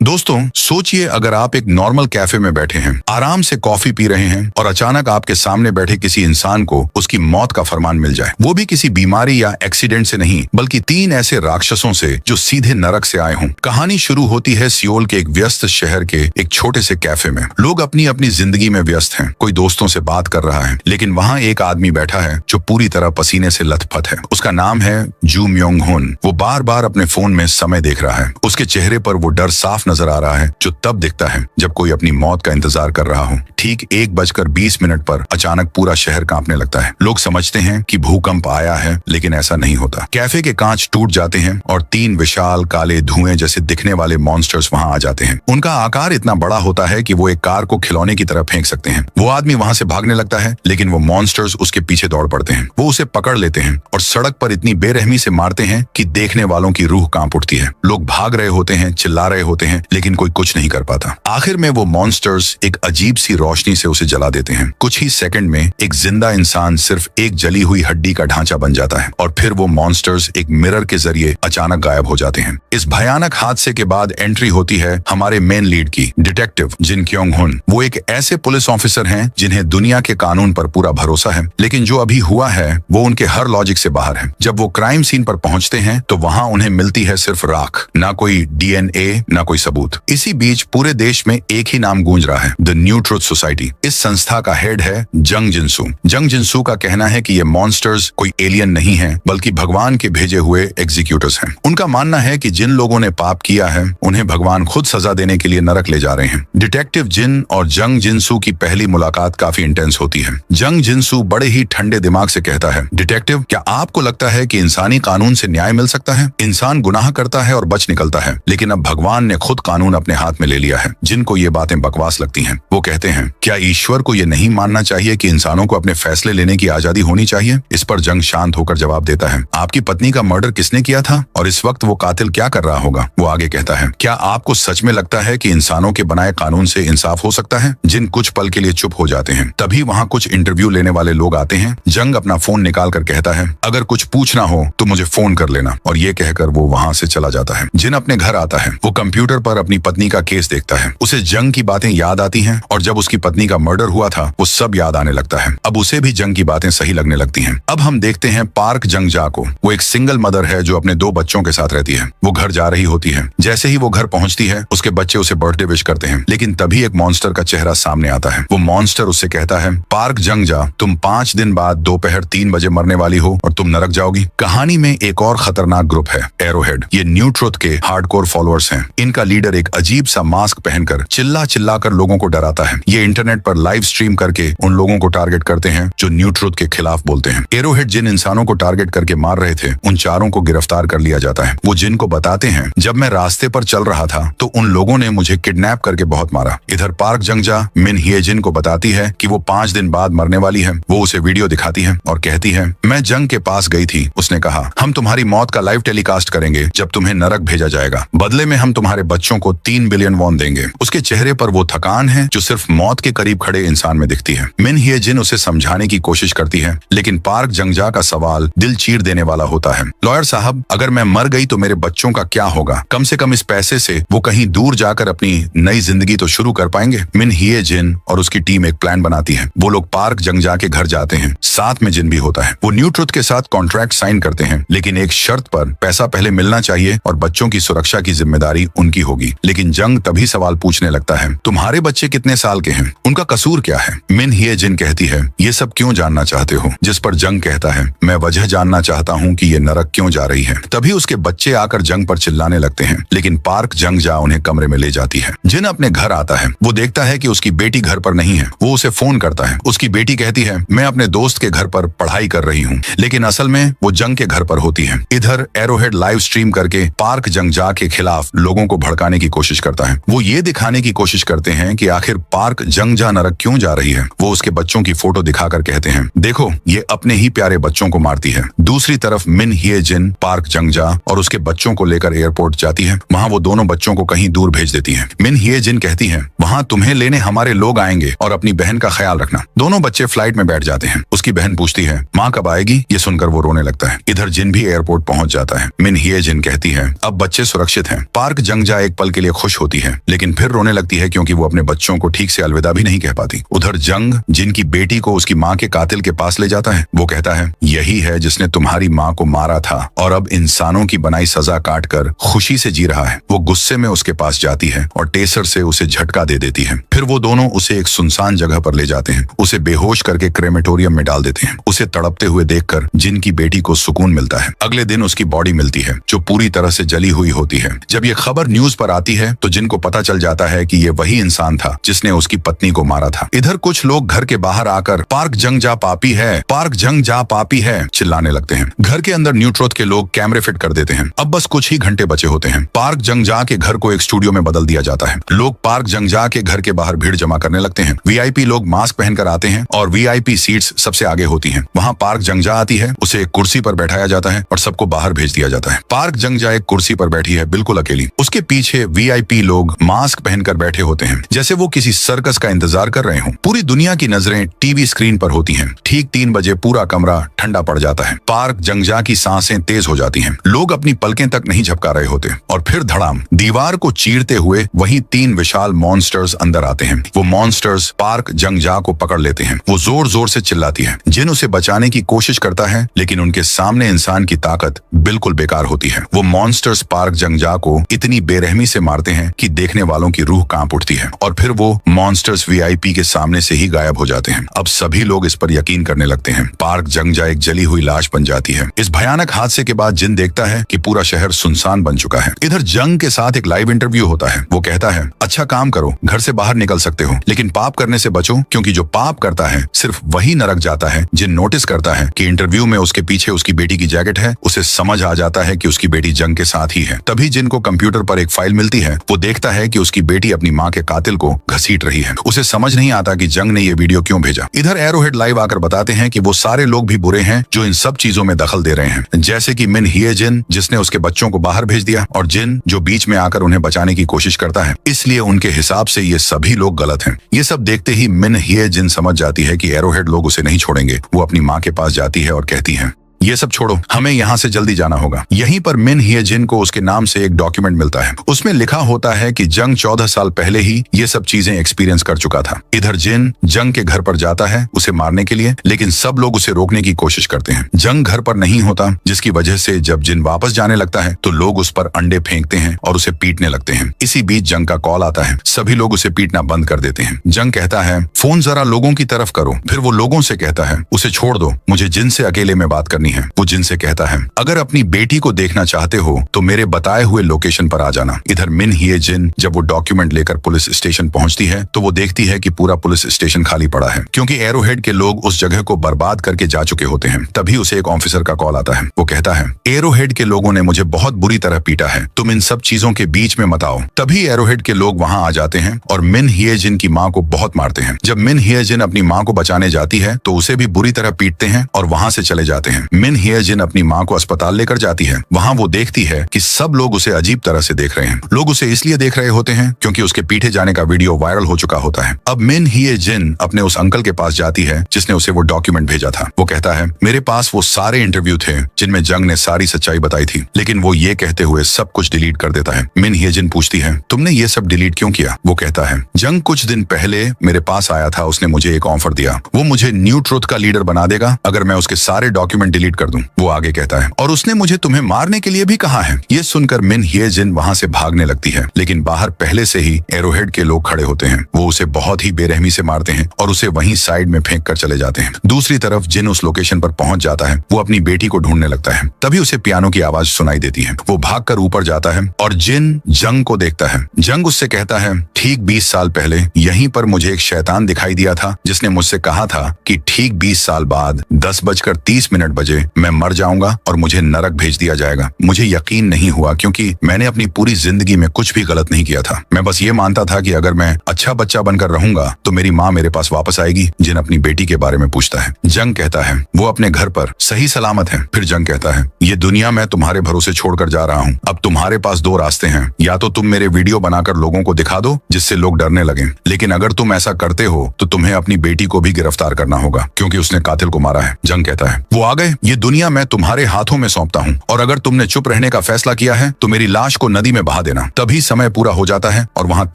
दोस्तों, सोचिए अगर आप एक नॉर्मल कैफे में बैठे हैं, आराम से कॉफी पी रहे हैं और अचानक आपके सामने बैठे किसी इंसान को उसकी मौत का फरमान मिल जाए। वो भी किसी बीमारी या एक्सीडेंट से नहीं, बल्कि 3 ऐसे राक्षसों से जो सीधे नरक से आए हों। कहानी शुरू होती है सियोल के एक व्यस्त शहर के एक छोटे से कैफे में। लोग अपनी अपनी जिंदगी में व्यस्त हैं, कोई दोस्तों से बात कर रहा है, लेकिन वहाँ एक आदमी बैठा है जो पूरी तरह पसीने से लथपथ है। उसका नाम है जू म्योंग हुन। वो बार बार अपने फोन में समय देख रहा है। उसके चेहरे पर वो डर साफ नजर आ रहा है जो तब दिखता है जब कोई अपनी मौत का इंतजार कर रहा हो। ठीक 1:20 पर अचानक पूरा शहर कांपने लगता है। लोग समझते हैं कि भूकंप आया है, लेकिन ऐसा नहीं होता। कैफे के कांच टूट जाते हैं और 3 विशाल काले धुएं जैसे दिखने वाले मॉन्स्टर्स वहां आ जाते हैं। उनका आकार इतना बड़ा होता है कि वो एक कार को खिलौने की तरह फेंक सकते हैं। वो आदमी वहां से भागने लगता है, लेकिन वो मॉन्स्टर्स उसके पीछे दौड़ पड़ते हैं। वो उसे पकड़ लेते हैं और सड़क पर इतनी बेरहमी से मारते हैं कि देखने वालों की रूह कांप उठती है। लोग भाग रहे होते हैं, चिल्ला रहे होते हैं, लेकिन कोई कुछ नहीं कर पाता। आखिर में वो मॉन्स्टर्स एक अजीब सी रोशनी से उसे जला देते हैं। कुछ ही सेकंड में एक जिंदा इंसान सिर्फ एक जली हुई हड्डी का ढांचा बन जाता है और फिर वो मॉन्स्टर्स एक मिरर के जरिए अचानक गायब हो जाते हैं। इस भयानक हादसे के बाद एंट्री होती है हमारे मेन लीड की, डिटेक्टिव जिन क्योंग हुन। वो एक ऐसे पुलिस ऑफिसर हैं जिन्हें दुनिया के कानून पर पूरा भरोसा है, लेकिन जो अभी हुआ है वो उनके हर लॉजिक से बाहर है। जब वो क्राइम सीन पर पहुंचते हैं तो वहां उन्हें मिलती है सिर्फ राख, ना कोई डीएनए, ना कोई सबूत। इसी बीच पूरे देश में एक ही नाम गूंज रहा है, द न्यू ट्रुथ सोसाइटी। इस संस्था का हेड है जंग जिनसू। जंग जिनसू का कहना है कि ये मॉन्स्टर्स कोई एलियन नहीं है, बल्कि भगवान के भेजे हुए एग्जीक्यूटर्स हैं। उनका मानना है कि जिन लोगों ने पाप किया है उन्हें भगवान खुद सजा देने के लिए नरक ले जा रहे हैं। डिटेक्टिव जिन और जंग जिनसू की पहली मुलाकात काफी इंटेंस होती है। जंग जिनसू बड़े ही ठंडे दिमाग से कहता है, डिटेक्टिव, क्या आपको लगता है कि इंसानी कानून से न्याय मिल सकता है? इंसान गुनाह करता है और बच निकलता है, लेकिन अब भगवान ने खुद कानून अपने हाथ में ले लिया है। जिनको ये बातें बकवास लगती हैं, वो कहते हैं, क्या ईश्वर को ये नहीं मानना चाहिए कि इंसानों को अपने फैसले लेने की आजादी होनी चाहिए? इस पर जंग शांत होकर जवाब देता है, आपकी पत्नी का मर्डर किसने किया था और इस वक्त वो कातिल क्या कर रहा होगा? वो आगे कहता है, क्या आपको सच में लगता है कि इंसानों के बनाए कानून से इंसाफ हो सकता है? जिन कुछ पल के लिए चुप हो जाते हैं। तभी वहाँ कुछ इंटरव्यू लेने वाले लोग आते हैं। जंग अपना फोन निकाल कर कहता है, अगर कुछ पूछना हो तो मुझे फोन कर लेना, और ये कहकर वो वहाँ से चला जाता है। जिन अपने घर आता है। वो कंप्यूटर पर अपनी पत्नी का केस देखता है। उसे जंग की बातें याद आती हैं और जब उसकी पत्नी का मर्डर हुआ था वो सब याद आने लगता है। अब उसे भी जंग की बातें सही लगने लगती हैं। अब हम देखते हैं पार्क जंगजा को। वो एक सिंगल मदर है जो अपने 2 बच्चों के साथ रहती है। वो घर जा रही होती है। जैसे ही वो घर पहुंचती है उसके बच्चे उसे बर्थडे विश करते हैं, लेकिन तभी एक मॉन्स्टर का चेहरा सामने आता है। वो मॉन्स्टर उससे कहता है, पार्क जंगजा, तुम 5 दिन बाद दोपहर 3 बजे मरने वाली हो और तुम नरक जाओगी। कहानी में एक और खतरनाक ग्रुप है, एरोहेड। ये न्यू ट्रुथ के हार्डकोर फॉलोअर्स हैं। इनका लीडर एक अजीब सा मास्क पहनकर चिल्ला कर लोगों को डराता है। ये इंटरनेट पर लाइव स्ट्रीम करके उन लोगों को टारगेट करते हैं जो न्यू ट्रुथ के खिलाफ बोलते हैं। एरोहेड जिन इंसानों को टारगेट करके मार रहे थे उन 4 को गिरफ्तार कर लिया जाता है। वो जिन को बताते हैं, जब मैं रास्ते पर चल रहा था तो उन लोगों ने मुझे किडनैप करके बहुत मारा। इधर पार्क जंगजा मिन हिएजिन को बताती है कि वो 5 दिन बाद मरने वाली है। वो उसे वीडियो दिखाती है और कहती है, मैं जंग के पास गई थी। उसने कहा, हम तुम्हारी मौत का लाइव टेलीकास्ट करेंगे जब तुम्हें नरक भेजा जाएगा। बदले में हम तुम्हारे बच्चों को 3 बिलियन वॉन देंगे। उसके चेहरे पर वो थकान है जो सिर्फ मौत के करीब खड़े इंसान में दिखती है। मिन हिएजिन उसे समझाने की कोशिश करती है, लेकिन पार्क जंगजा का सवाल दिल चीर देने वाला होता है। लॉयर साहब, अगर मैं मर गई तो मेरे बच्चों का क्या होगा? कम से कम इस पैसे से वो कहीं दूर जाकर अपनी नई जिंदगी तो शुरू कर पाएंगे। मिन हिएजिन और उसकी टीम एक प्लान बनाती है। वो लोग पार्क जंगजा के घर जाते हैं। साथ में जिन भी होता है। वो न्यू ट्रुथ के साथ कॉन्ट्रैक्ट साइन करते हैं, लेकिन एक शर्त पर, पैसा पहले मिलना चाहिए और बच्चों की सुरक्षा की जिम्मेदारी उनकी होगी। लेकिन जंग तभी सवाल पूछने लगता है, तुम्हारे बच्चे कितने साल के हैं? उनका कसूर क्या है? मिन हिएजिन कहती है, ये सब क्यों जानना चाहते हो? जिस पर जंग कहता है, मैं वजह जानना चाहता हूँ कि ये नरक क्यों जा रही है। तभी उसके बच्चे आकर जंग पर चिल्लाने लगते हैं, लेकिन पार्क जंगजा उन्हें कमरे में ले जाती है। जिन अपने घर आता है। वो देखता है कि उसकी बेटी घर पर नहीं है। वो उसे फोन करता है। उसकी बेटी कहती है, मैं अपने दोस्त के घर पर पढ़ाई कर रही हूँ, लेकिन असल में वो जंग के घर पर होती है। इधर एरोहेड लाइव स्ट्रीम करके पार्क जंगजा के खिलाफ लोगों को भड़काने की कोशिश करता है। वो ये दिखाने की कोशिश करते हैं कि आखिर पार्क जंगजा नरक क्यों जा रही है। वो उसके बच्चों की फोटो दिखाकर कहते हैं, देखो, ये अपने ही प्यारे बच्चों को मारती है। दूसरी तरफ मिन हिएजिन पार्क जंगजा और उसके बच्चों को लेकर एयरपोर्ट जाती है। वहाँ वो दोनों बच्चों को कहीं दूर भेज देती है। मिन हिएजिन कहती है, वहाँ तुम्हें लेने हमारे लोग आएंगे और अपनी बहन का ख्याल रखना। दोनों बच्चे फ्लाइट में बैठ जाते हैं। उसकी बहन पूछती है, माँ कब आएगी? ये सुनकर वो रोने लगता है। इधर जिन भी एयरपोर्ट पहुंच जाता है। मिन हिएजिन कहती है, अब बच्चे सुरक्षित हैं। पार्क जंगजा एक एक पल के लिए खुश होती है, लेकिन फिर रोने लगती है क्योंकि वो अपने बच्चों को ठीक से अलविदा भी नहीं कह पाती। उधर जंग जिनकी बेटी को उसकी माँ के कातिल के पास ले जाता है, वो कहता है यही है जिसने तुम्हारी माँ को मारा था और अब इंसानों की बनाई सजा काट कर खुशी से जी रहा है। वो गुस्से में उसके पास जाती है और टेसर से उसे झटका दे देती है। फिर वो दोनों उसे एक सुनसान जगह पर ले जाते हैं, उसे बेहोश करके क्रेमेटोरियम में डाल देते हैं। उसे तड़पते हुए देखकर जिन की बेटी को सुकून मिलता है। अगले दिन उसकी बॉडी मिलती है जो पूरी तरह से जली हुई होती है। जब ये खबर न्यूज पर आती है तो जिन को पता चल जाता है कि ये वही इंसान था जिसने उसकी पत्नी को मारा था। इधर कुछ लोग घर के बाहर आकर पार्क जंग जा पापी है, पार्क जंग जा पापी है चिल्लाने लगते हैं। घर के अंदर न्यू ट्रुथ के लोग कैमरे फिट कर देते हैं। अब बस कुछ ही घंटे बचे होते हैं। पार्क जंगजा के घर को एक स्टूडियो में बदल दिया जाता है। लोग पार्क जंगजा के घर के बाहर भीड़ जमा करने लगते हैं। वीआईपी लोग मास्क पहनकर आते हैं और वीआईपी सीट्स सबसे आगे होती हैं। वहां पार्क जंगजा आती है, उसे एक कुर्सी पर बैठाया जाता है और सबको बाहर भेज दिया जाता है। पार्क जंगजा एक कुर्सी पर बैठी है, बिल्कुल अकेली। उसके पीछे वीआईपी लोग मास्क पहनकर बैठे होते हैं, जैसे वो किसी सर्कस का इंतजार कर रहे हों। पूरी दुनिया की नजरें टीवी स्क्रीन पर होती हैं। ठीक 3 बजे पूरा कमरा ठंडा पड़ जाता है। पार्क जंगजा की सांसें तेज हो जाती हैं। लोग अपनी पलकें तक नहीं झपका रहे होते और फिर धड़ाम, दीवार को चीरते हुए वही 3 विशाल मॉन्स्टर्स अंदर आते हैं। वो मॉन्स्टर्स पार्क जंगजा को पकड़ लेते हैं। वो जोर जोर से चिल्लाती है। जिन उसे बचाने की कोशिश करता है, लेकिन उनके सामने इंसान की ताकत बिल्कुल बेकार होती है। वो मॉन्स्टर्स पार्क जंगजा को इतनी बेरहमी से मारते हैं कि देखने वालों की रूह कांप उठती है और फिर वो मॉन्स्टर्स वीआईपी के सामने से ही गायब हो जाते हैं। अब सभी लोग इस पर यकीन करने लगते हैं। पार्क जंगजा एक जली हुई लाश बन जाती है। इस भयानक हादसे के बाद जिन देखता है कि पूरा शहर सुनसान बन चुका है। इधर जंग के साथ एक लाइव इंटरव्यू होता है। वो कहता है अच्छा काम करो, घर से बाहर निकल सकते हो, लेकिन पाप करने से बचो, क्योंकि जो पाप करता है सिर्फ वही नरक जाता है। जिन नोटिस करता है कि इंटरव्यू में उसके पीछे उसकी बेटी की जैकेट है, उसे समझ आ जाता है कि उसकी बेटी जंग के साथ ही है। तभी जिन को कंप्यूटर पर एक फाइल मिलती है। वो देखता है कि उसकी बेटी अपनी माँ के कातिल को घसीट रही है। उसे समझ नहीं आता कि जंग ने ये वीडियो क्यों भेजा। इधर एरोहेड लाइव आकर बताते हैं कि वो सारे लोग भी बुरे हैं जो इन सब चीजों में दखल दे रहे हैं, जैसे कि मिन हिए जिन जिसने उसके बच्चों को बाहर भेज दिया और जिन जो बीच में आकर उन्हें बचाने की कोशिश करता है। इसलिए उनके हिसाब से ये सभी लोग गलत हैं। ये सब देखते ही मिन हिए जिन समझ जाती है कि एरोहेड लोग उसे नहीं छोड़ेंगे। वो अपनी माँ के पास जाती है और कहती है ये सब छोड़ो, हमें यहाँ से जल्दी जाना होगा। यहीं पर मिन हिए जिन को उसके नाम से एक डॉक्यूमेंट मिलता है। उसमें लिखा होता है कि जंग 14 साल पहले ही ये सब चीजें एक्सपीरियंस कर चुका था। इधर जिन जंग के घर पर जाता है उसे मारने के लिए, लेकिन सब लोग उसे रोकने की कोशिश करते हैं। जंग घर पर नहीं होता, जिसकी वजह से जब जिन वापस जाने लगता है तो लोग उस पर अंडे फेंकते हैं और उसे पीटने लगते हैं। इसी बीच जंग का कॉल आता है। सभी लोग उसे पीटना बंद कर देते हैं। जंग कहता है फोन जरा लोगों की तरफ करो। फिर वो लोगों से कहता है उसे छोड़ दो, मुझे जिन से अकेले में बात करनी है। वो जिन से कहता है अगर अपनी बेटी को देखना चाहते हो तो मेरे बताए हुए लोकेशन पर आ जाना। इधर मिन हिए जिन जब वो डॉक्यूमेंट लेकर पुलिस स्टेशन पहुंचती है तो वो देखती है कि पूरा पुलिस स्टेशन खाली पड़ा है, क्योंकि एरोहेड के लोग उस जगह को बर्बाद करके जा चुके होते हैं। तभी उसे एक ऑफिसर का कॉल आता है। वो कहता है एरोहेड के लोगों ने मुझे बहुत बुरी तरह पीटा है, तुम इन सब चीजों के बीच में मत आओ। तभी एरोहेड के लोग वहां आ जाते हैं और मिन हिए जिन की माँ को बहुत मारते हैं। जब मिन हिए जिन अपनी माँ को बचाने जाती है तो उसे भी बुरी तरह पीटते हैं और वहां से चले जाते हैं। मिन हिए जिन अपनी माँ को अस्पताल लेकर जाती है। वहां वो देखती है कि सब लोग उसे अजीब तरह से देख रहे हैं। लोग उसे इसलिए देख रहे होते हैं क्योंकि उसके पीटे जाने का वीडियो वायरल हो चुका होता है। अब मिन हिए जिन अपने उस अंकल के पास जाती है जिसने उसे वो डॉक्यूमेंट भेजा था। वो कहता है मेरे पास वो सारे इंटरव्यू थे जिनमें जंग ने सारी सच्चाई बताई थी, लेकिन वो ये कहते हुए सब कुछ डिलीट कर देता है। मिन हिए जिन पूछती है तुमने ये सब डिलीट क्यों किया? वो कहता है जंग कुछ दिन पहले मेरे पास आया था, उसने मुझे एक ऑफर दिया। वो मुझे न्यू ट्रुथ का लीडर बना देगा अगर मैं उसके सारे डॉक्यूमेंट डिलीट कर दूं। वो आगे कहता है और उसने मुझे तुम्हें मारने के लिए भी कहा है। ये सुनकर मिन हिए जिन वहां से भागने लगती है, लेकिन बाहर पहले से ही एरोहेड के लोग खड़े होते हैं। वो उसे बहुत ही बेरहमी से मारते हैं और उसे वहीं साइड में फेंक कर चले जाते हैं। दूसरी तरफ जिन उस लोकेशन पर पहुंच जाता है। वो अपनी बेटी को ढूंढने लगता है। तभी उसे पियानो की आवाज सुनाई देती है। वो भागकर ऊपर जाता है और जिन जंग को देखता है। जंग उससे कहता है ठीक 20 साल पहले यहीं पर मुझे एक शैतान दिखाई दिया था जिसने मुझसे कहा था कि ठीक 20 साल बाद 10:30 बजे मैं मर जाऊंगा और मुझे नरक भेज दिया जाएगा। मुझे यकीन नहीं हुआ क्योंकि मैंने अपनी पूरी जिंदगी में कुछ भी गलत नहीं किया था। मैं बस ये मानता था कि अगर मैं अच्छा बच्चा बनकर रहूंगा तो मेरी माँ मेरे पास वापस आएगी। जिन अपनी बेटी के बारे में पूछता है। जंग कहता है वो अपने घर पर सही सलामत है। फिर जंग कहता है ये दुनिया मैं तुम्हारे भरोसे छोड़कर जा रहा हूँ। अब तुम्हारे पास 2 रास्ते हैं, या तो तुम मेरे वीडियो बनाकर लोगों को दिखा दो जिससे लोग डरने लगे। लेकिन अगर तुम ऐसा करते हो तो तुम्हें अपनी बेटी को भी गिरफ्तार करना होगा, क्योंकि उसने कातिल को मारा है। जंग कहता है, वो आ गए, ये दुनिया मैं तुम्हारे हाथों में सौंपता हूँ, और अगर तुमने चुप रहने का फैसला किया है तो मेरी लाश को नदी में बहा देना। तभी समय पूरा हो जाता है और वहाँ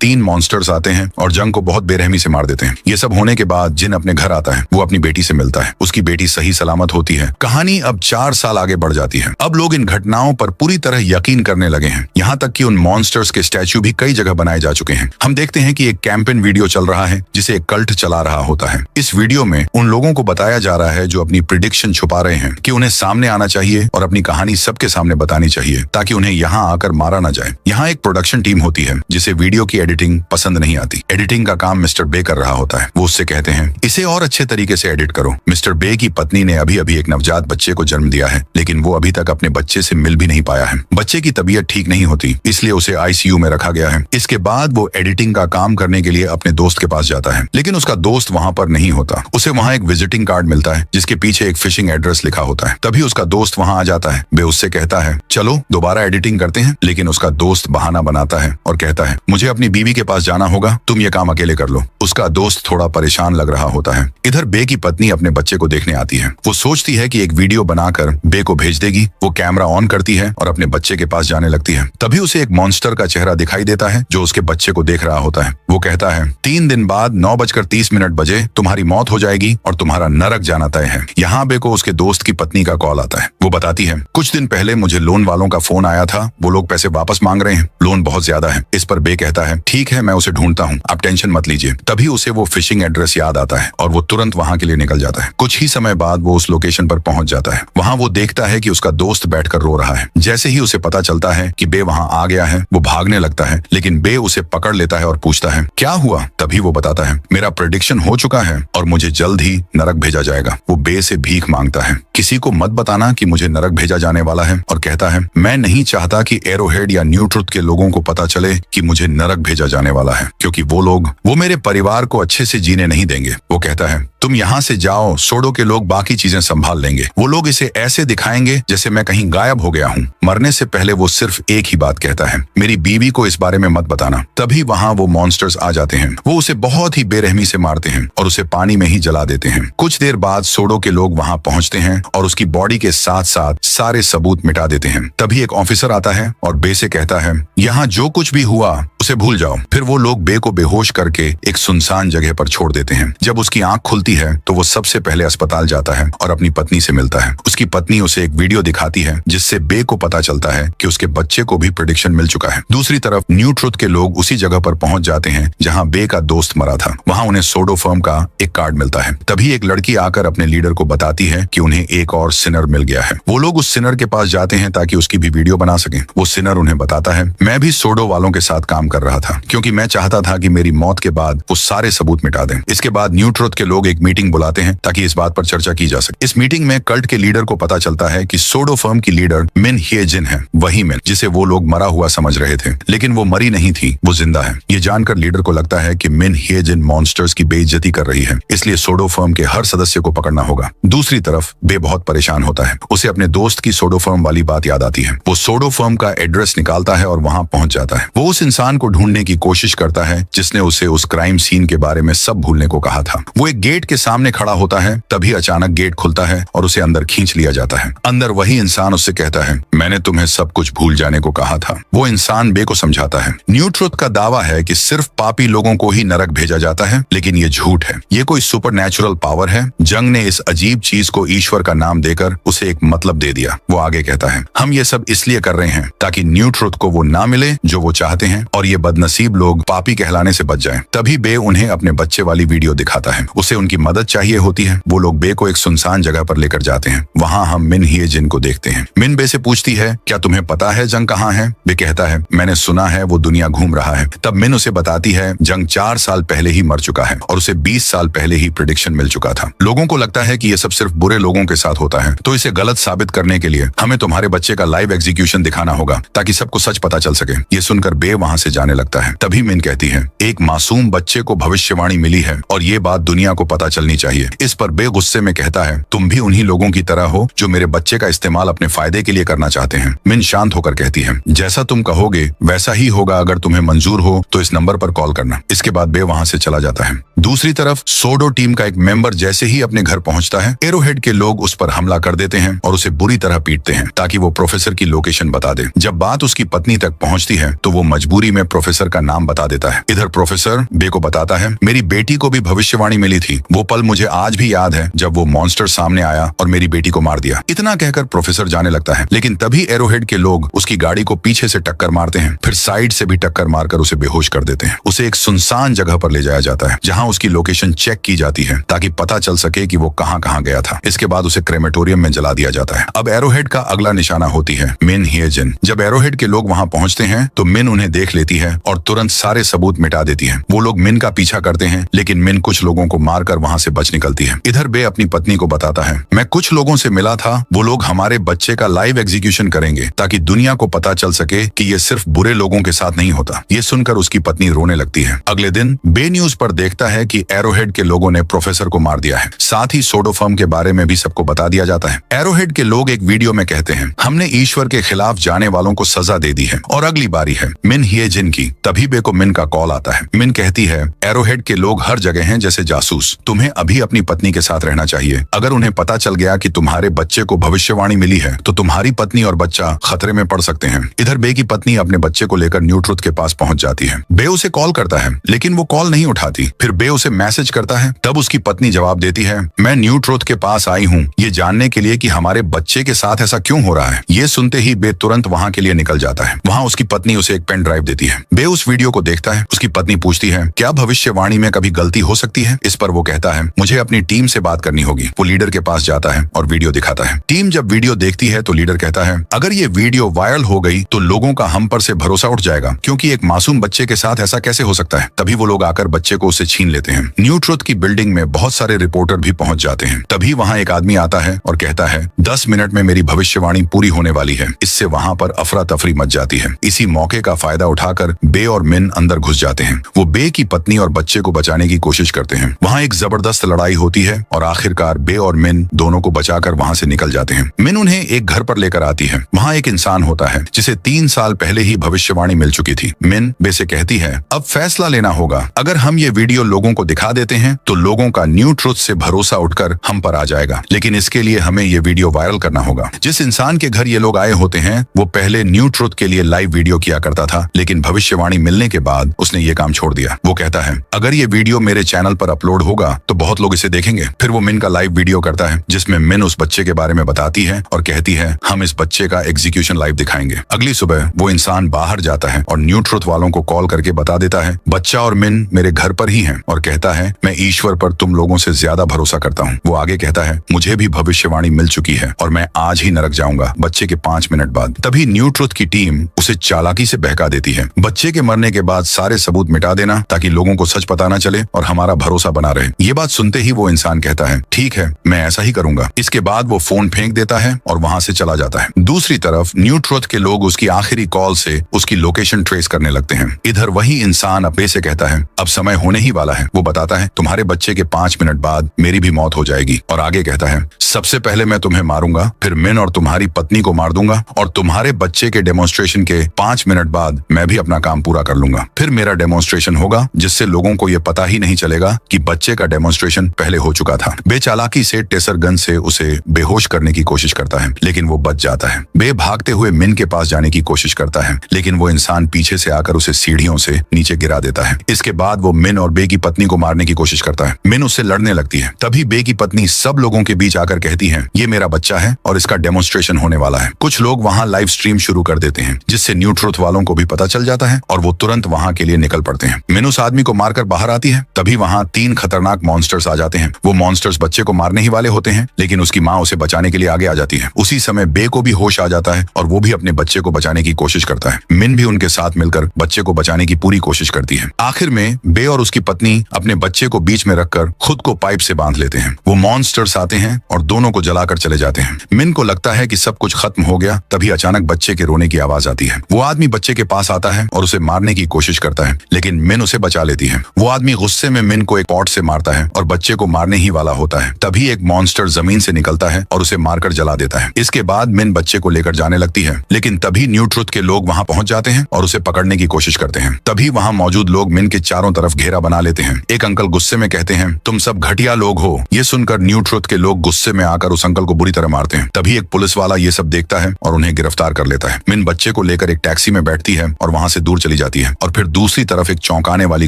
3 मॉन्स्टर्स आते हैं और जंग को बहुत बेरहमी से मार देते हैं। ये सब होने के बाद जिन अपने घर आता है, वो अपनी बेटी से मिलता है। उसकी बेटी सही सलामत होती है। कहानी अब 4 साल आगे बढ़ जाती है। अब लोग इन घटनाओं पर पूरी तरह यकीन करने लगे हैं, यहाँ तक कि उन मॉन्स्टर्स के स्टैच्यू भी कई जगह बनाए जा चुके हैं। हम देखते हैं कि एक कैंपेन वीडियो चल रहा है जिसे एक कल्ट चला रहा होता है। इस वीडियो में उन लोगों को बताया जा रहा है जो अपनी प्रिडिक्शन छुपा रहे हैं कि उन्हें सामने आना चाहिए और अपनी कहानी सबके सामने बतानी चाहिए ताकि उन्हें यहाँ आकर मारा ना जाए। यहाँ एक प्रोडक्शन टीम होती है जिसे वीडियो की एडिटिंग पसंद नहीं आती। एडिटिंग का काम मिस्टर बे कर रहा होता है। वो उससे कहते हैं, इसे और अच्छे तरीके से एडिट करो। मिस्टर बे की पत्नी ने अभी अभी एक नवजात बच्चे को जन्म दिया है, लेकिन वो अभी तक अपने बच्चे से मिल भी नहीं पाया है। बच्चे की तबीयत ठीक नहीं होती, इसलिए उसे आईसीयू में रखा गया है। इसके बाद वो एडिटिंग का काम करने के लिए अपने दोस्त के पास जाता है, लेकिन उसका दोस्त वहाँ पर नहीं होता। उसे वहाँ एक विजिटिंग कार्ड मिलता है जिसके पीछे एक फिशिंग एड्रेस लिखा होता है। तभी उसका दोस्त वहाँ आ जाता है। बे उससे कहता है, चलो दोबारा एडिटिंग करते हैं, लेकिन उसका दोस्त बहाना बनाता है और कहता है, मुझे अपनी बीवी के पास जाना होगा, तुम ये काम अकेले कर लो। उसका दोस्त थोड़ा परेशान लग रहा होता है। इधर बे की पत्नी अपने बच्चे को देखने आती है। वो सोचती है कि एक वीडियो बनाकर बे को भेज देगी। वो कैमरा ऑन करती है और अपने बच्चे के पास जाने लगती है। तभी उसे एक मॉन्स्टर का चेहरा दिखाई देता है जो उसके बच्चे को देख रहा होता है। वो कहता है, 3 दिन बाद 9:30 बजे तुम्हारी मौत हो जाएगी और तुम्हारा नरक जाना तय है। यहाँ बे को उसके दोस्त की पत्नी का कॉल आता है। वो बताती है, कुछ दिन पहले मुझे लोन वालों का फोन आया था, वो लोग पैसे वापस मांग रहे हैं, लोन बहुत ज्यादा है। इस पर बे कहता है, ठीक है मैं उसे ढूंढता हूँ, आप टेंशन मत लीजिए। तभी उसे वो फिशिंग एड्रेस याद आता है और वो तुरंत वहाँ के लिए निकल जाता है। कुछ ही समय बाद वो उस लोकेशन पर पहुंच जाता है। वहाँ वो देखता है कि उसका दोस्त बैठकर रो रहा है। जैसे ही उसे पता चलता है कि बे वहाँ आ गया है, वो भागने लगता है, लेकिन बे उसे पकड़ लेता है और पूछता है, क्या हुआ? तभी वो बताता है, मेरा प्रेडिक्शन हो चुका है और मुझे जल्द ही नरक भेजा जाएगा। वो बे से भीख मांगता है, किसी को मत बताना कि मुझे नरक भेजा जाने वाला है, और कहता है, मैं नहीं चाहता कि एरोहेड या न्यू ट्रुथ के लोगों को पता चले कि मुझे नरक भेजा जाने वाला है, क्योंकि वो मेरे परिवार को अच्छे से जीने नहीं देंगे। वो कहता है, तुम यहाँ से जाओ, सोडो के लोग बाकी चीजें संभाल लेंगे। वो लोग इसे ऐसे दिखाएंगे जैसे मैं कहीं गायब हो गया हूँ। मरने से पहले वो सिर्फ एक ही बात कहता है, मेरी बीवी को इस बारे में मत बताना। तभी वहाँ वो मॉन्स्टर्स आ जाते हैं। वो उसे बहुत ही बेरहमी से मारते हैं और उसे पानी में ही जला देते हैं। कुछ देर बाद सोडो के लोग वहाँ पहुँचते हैं और उसकी बॉडी के साथ साथ सारे सबूत मिटा देते हैं। तभी एक ऑफिसर आता है और बे से कहता है, यहाँ जो कुछ भी हुआ उसे भूल जाओ। फिर वो लोग बे को बेहोश करके एक सुनसान जगह पर छोड़ देते हैं। जब उसकी आंख खुलती है तो वो सबसे पहले अस्पताल जाता है और अपनी पत्नी से मिलता है। उसकी पत्नी उसे एक वीडियो दिखाती है जिससे बे को पता चलता है कि उसके बच्चे को भी प्रेडिक्शन मिल चुका है। दूसरी तरफ न्यू ट्रुथ के लोग उसी जगह पर पहुंच जाते हैं जहां बे का दोस्त मरा था। वहां उन्हें सोडो फर्म का एक कार्ड मिलता है। तभी एक लड़की आकर अपने लीडर को बताती है कि उन्हें एक और सिनर मिल गया है। वो लोग उस सिनर के पास जाते हैं ताकि उसकी भी वीडियो बना सकें। वो सिनर उन्हें बताता है, मैं भी सोडो वालों के साथ काम कर रहा था, क्योंकि मैं चाहता था कि मेरी मौत के बाद वो सारे सबूत मिटा दें। इसके बाद न्यू ट्रुथ के लोग एक मीटिंग बुलाते हैं ताकि इस बात पर चर्चा की जा सके। इस मीटिंग में कल्ट के लीडर को पता चलता है कि सोडो फर्म की लीडर मिन हिएजिन है, वही मिन जिसे वो लोग मरा हुआ समझ रहे थे, लेकिन वो मरी नहीं थी, वो जिंदा है। ये जानकर लीडर को लगता है कि मिन हिएजिन मॉन्स्टर्स की बेइज्जती कर रही है, इसलिए सोडो फर्म के हर सदस्य को पकड़ना होगा। दूसरी तरफ बे बहुत परेशान होता है। उसे अपने दोस्त की सोडो फर्म वाली बात याद आती है। वो सोडो फर्म का एड्रेस निकालता है और वहां पहुंच जाता है। वो उस इंसान को ढूंढने की कोशिश करता है जिसने उसे उस क्राइम सीन के बारे में सब भूलने को कहा था। वो एक गेट के सामने खड़ा होता है। तभी अचानक गेट खुलता है और उसे अंदर खींच लिया जाता है। अंदर वही इंसान उससे कहता है, मैंने तुम्हें सब कुछ भूल जाने को कहा था। वो इंसान बे को समझाता है। न्यू ट्रुथ का दावा है कि सिर्फ पापी लोगों को ही नरक भेजा जाता है, लेकिन ये झूठ है। ये कोई सुपरनैचुरल पावर है। जंग ने इस अजीब चीज को ईश्वर का नाम देकर उसे एक मतलब दे दिया। वो आगे कहता है, हम ये सब इसलिए कर रहे हैं ताकि न्यू ट्रुथ को वो ना मिले जो वो चाहते हैं और ये बदनसीब लोग पापी कहलाने से बच जाएं। तभी बे उन्हें अपने बच्चे वाली वीडियो दिखाता है। उसे उनकी मदद चाहिए होती है। वो लोग बे को एक सुनसान जगह पर लेकर जाते हैं। वहाँ हम मिन हिएजिन को देखते हैं। मिन बे से पूछती है, क्या तुम्हें पता है जंग कहाँ है? बे कहता है, मैंने सुना है वो दुनिया घूम रहा है। तब मिन उसे बताती है, जंग 4 साल पहले ही मर चुका है और उसे 20 साल पहले ही प्रेडिक्शन मिल चुका था। लोगों को लगता है कि ये सब सिर्फ बुरे लोगों के साथ होता है, तो इसे गलत साबित करने के लिए हमें तुम्हारे बच्चे का लाइव एग्जीक्यूशन दिखाना होगा ताकि सबको सच पता चल सके। ये सुनकर बे वहाँ से जाने लगता है। तभी मिन कहती है, एक मासूम बच्चे को भविष्यवाणी मिली है और ये बात दुनिया को पता चलनी चाहिए। इस पर बे गुस्से में कहता है, तुम भी उन्हीं लोगों की तरह हो जो मेरे बच्चे का इस्तेमाल अपने फायदे के लिए करना चाहते हैं। मिन शांत होकर कहती है, जैसा तुम कहोगे वैसा ही होगा। अगर तुम्हें मंजूर हो तो इस नंबर पर कॉल करना। इसके बाद बे वहां से चला जाता है। दूसरी तरफ सोडो टीम का एक मेंबर जैसे ही अपने घर पहुंचता है, एरोहेड के लोग उस पर हमला कर देते हैं और उसे बुरी तरह पीटते हैं ताकि वो प्रोफेसर की लोकेशन बता दे। जब बात उसकी पत्नी तक पहुंचती है तो वो मजबूरी में प्रोफेसर का नाम बता देता है। इधर प्रोफेसर बे को बताता है, मेरी बेटी को भी भविष्यवाणी मिली थी। वो पल मुझे आज भी याद है जब वो मॉन्स्टर सामने आया और मेरी बेटी को मार दिया। इतना कहकर प्रोफेसर जाने लगता है, लेकिन तभी एरोहेड के लोग उसकी गाड़ी को पीछे से टक्कर मारते हैं, फिर साइड से भी टक्कर मारकर उसे बेहोश कर देते हैं। उसे एक सुनसान जगह पर ले जाया जाता है जहाँ उसकी लोकेशन चेक की जाती है ताकि पता चल सके कि वो कहाँ गया था। इसके बाद उसे क्रेमेटोरियम में जला दिया जाता है। अब एरोहेड का अगला निशाना होती है मिन हिएजिन। जब एरोहेड के लोग वहां पहुंचते हैं तो मिन उन्हें देख लेती है और तुरंत सारे सबूत मिटा देती है। वो लोग मिन का पीछा करते हैं, लेकिन मिन कुछ लोगों को मारकर वहां से बच निकलती है। इधर बे अपनी पत्नी को बताता है, मैं कुछ लोगों से मिला था, वो लोग हमारे बच्चे का लाइव एग्जीक्यूशन करेंगे ताकि दुनिया को पता चल सके कि ये सिर्फ बुरे लोगों के साथ नहीं होता। ये सुनकर उसकी पत्नी रोने लगती है। अगले दिन बे न्यूज पर देखता है कि एरोहेड के लोगों ने प्रोफेसर को मार दिया है। साथ ही सोडो फर्म के बारे में भी सबको बता दिया जाता है। एरोहेड के लोग एक वीडियो में कहते हैं, हमने ईश्वर के खिलाफ जाने वालों को सजा दे दी है और अगली बारी है मिन हिएजिन की। तभी बे को मिन का कॉल आता है। मिन कहती है, एरोहेड के लोग हर जगह हैं जैसे जासूस। तुम्हें अभी अपनी पत्नी के साथ रहना चाहिए। अगर उन्हें पता चल गया कि तुम्हारे बच्चे को भविष्यवाणी मिली है तो तुम्हारी पत्नी और बच्चा खतरे में पड़ सकते हैं। इधर बे की पत्नी अपने बच्चे को लेकर न्यू ट्रुथ के पास पहुंच जाती है। बे उसे कॉल करता है, लेकिन वो कॉल नहीं उठाती। फिर बे उसे मैसेज करता है। तब उसकी पत्नी जवाब देती है, मैं न्यू ट्रुथ के पास आई हूँ ये जानने के लिए कि हमारे बच्चे के साथ ऐसा क्यों हो रहा है। ये सुनते ही बे तुरंत वहाँ के लिए निकल जाता है। वहाँ उसकी पत्नी उसे एक पेन ड्राइव देती है। बे उस वीडियो को देखता है। उसकी पत्नी पूछती है, क्या भविष्यवाणी में कभी गलती हो सकती है? इस पर वो कहता है, मुझे अपनी टीम से बात करनी होगी। वो लीडर के पास जाता है और वीडियो दिखाता है। टीम जब वीडियो देखती है तो लीडर कहता है, अगर ये वीडियो वायरल हो गई तो लोगों का हम पर से भरोसा उठ जाएगा, क्योंकि एक मासूम बच्चे के साथ ऐसा कैसे हो सकता है। तभी वो लोग आकर बच्चे को उससे छीन लेते हैं। न्यू ट्रुथ की बिल्डिंग में बहुत सारे रिपोर्टर भी पहुंच जाते हैं। तभी वहाँ एक आदमी आता है और कहता है, 10 मिनट में मेरी भविष्यवाणी पूरी होने वाली है। इससे वहाँ पर अफरा तफरी मच जाती है। इसी मौके का फायदा उठाकर बे और मिन अंदर घुस जाते हैं। वो बे की पत्नी और बच्चे को बचाने की कोशिश करते हैं। वहाँ एक जबरदस्त लड़ाई होती है और आखिरकार बे और मिन दोनों को बचाकर वहाँ से निकल जाते हैं। मिन उन्हें एक घर पर लेकर आती है। वहाँ एक इंसान होता है जिसे 3 साल पहले ही भविष्यवाणी मिल चुकी थी। मिन बे से कहती है, अब फैसला लेना होगा। अगर हम ये वीडियो लोगों को दिखा देते हैं तो लोगों का न्यू ट्रुथ से भरोसा उठकर हम पर आ जाएगा, लेकिन इसके लिए हमें ये वीडियो वायरल करना होगा। जिस इंसान के घर ये लोग आए होते हैं वो पहले न्यू ट्रुथ के लिए लाइव वीडियो किया करता था, लेकिन भविष्यवाणी मिलने के बाद उसने ये काम छोड़ दिया। वो कहता है, अगर ये वीडियो मेरे चैनल पर अपलोड होगा तो बहुत लोग इसे देखेंगे। फिर वो मिन का लाइव वीडियो करता है जिसमें मिन उस बच्चे के बारे में बताती है और कहती है, हम इस बच्चे का एग्जीक्यूशन लाइव दिखाएंगे। अगली सुबह वो इंसान बाहर जाता है और न्यू ट्रुथ वालों को कॉल करके बता देता है, बच्चा और मिन मेरे घर पर ही हैं, और कहता है, मैं ईश्वर पर तुम लोगों से ज्यादा भरोसा करता हूँ। वो आगे कहता है, मुझे भी भविष्यवाणी मिल चुकी है और मैं आज ही नरक जाऊंगा बच्चे के 5 मिनट बाद। तभी न्यू ट्रुथ की टीम उसे चालाकी से बहका देती है। बच्चे के मरने के बाद सारे सबूत मिटा देना ताकि लोगों को सच पता न चले और हमारा भरोसा बना रहे। ये बात सुनते ही वो इंसान कहता है, ठीक है, मैं ऐसा ही करूंगा। इसके बाद वो फोन फेंक देता है और वहां से चला जाता है। दूसरी तरफ न्यू ट्रुथ के लोग उसकी आखिरी कॉल से उसकी लोकेशन ट्रेस करने लगते हैं। इधर वही इंसान अपने से कहता है, अब समय होने ही वाला है। वो बताता है, तुम्हारे बच्चे के 5 मिनट बाद मेरी भी मौत हो जाएगी, और आगे कहता है, सबसे पहले मैं तुम्हें मारूंगा, फिर मिन और तुम्हारी पत्नी को मार दूंगा, और तुम्हारे बच्चे के डेमोन्स्ट्रेशन के 5 मिनट बाद मैं भी अपना काम पूरा कर लूंगा। फिर मेरा डेमोन्स्ट्रेशन होगा जिससे लोगों को ये पता ही नहीं चलेगा कि बच्चे का डेमोन्स्ट्रेशन पहले हो चुका था। बे चालाकी से टेसर गन से उसे बेहोश करने की कोशिश करता है, लेकिन वो बच जाता है। बे भागते हुए मिन के पास जाने की कोशिश करता है, लेकिन वो इंसान पीछे से आकर उसे सीढ़ियों से नीचे गिरा देता है। इसके बाद वो मिन और बे की पत्नी को मारने की कोशिश करता है। मिन उससे लड़ने लगती है। तभी बे की पत्नी सब लोगों के बीच आकर कहती है, ये मेरा बच्चा है और इसका डेमोन्स्ट्रेशन होने वाला है। कुछ लोग वहाँ लाइव स्ट्रीम शुरू कर देते हैं जिससे न्यू ट्रुथ वालों को भी पता चल जाता है और वो तुरंत वहाँ के लिए निकल पड़ते हैं। मिन उस आदमी को मारकर बाहर आती है। तभी वहाँ 3 खतरनाक मॉन्स्टर्स आ जाते हैं। वो मॉन्स्टर्स बच्चे को मारने ही वाले होते हैं, लेकिन उसकी माँ उसे बचाने के लिए आगे आ जाती है। उसी समय बे को भी होश आ जाता है और वो भी अपने बच्चे को बचाने की कोशिश करता है। मिन भी उनके साथ मिलकर बच्चे को बचाने की पूरी कोशिश करती है। आखिर में बे और उसकी पत्नी आदमी अपने बच्चे को बीच में रखकर खुद को पाइप से बांध लेते हैं। वो मॉन्स्टर्स आते हैं और दोनों को जलाकर चले जाते हैं। मिन को लगता है कि सब कुछ खत्म हो गया, तभी अचानक बच्चे के रोने की आवाज आती है। वो आदमी बच्चे के पास आता है और उसे मारने की कोशिश करता है, लेकिन मिन उसे बचा लेती है। वो आदमी गुस्से में मिन को एक पॉट से मारता है और बच्चे को मारने ही वाला होता है। तभी एक मॉन्स्टर जमीन से निकलता है और उसे मारकर जला देता है। इसके बाद मिन बच्चे को लेकर जाने लगती है, लेकिन तभी न्यू ट्रुथ के लोग वहां पहुंच जाते हैं और उसे पकड़ने की कोशिश करते हैं। तभी वहां मौजूद लोग मिन के चारों तरफ घेरा बना लेते हैं। एक अंकल गुस्से में कहते हैं, तुम सब घटिया लोग हो। ये सुनकर न्यू ट्रुथ के लोग गुस्से में आकर उस अंकल को बुरी तरह मारते हैं। तभी एक पुलिस वाला ये सब देखता है और उन्हें गिरफ्तार कर लेता है। मिन बच्चे को लेकर एक टैक्सी में बैठती है और वहां से दूर चली जाती है। और फिर दूसरी तरफ एक चौंकाने वाली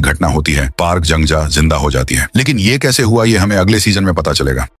घटना होती है। पार्क जंगजा जिंदा हो जाती है। लेकिन ये कैसे हुआ, ये हमें अगले सीजन में पता चलेगा।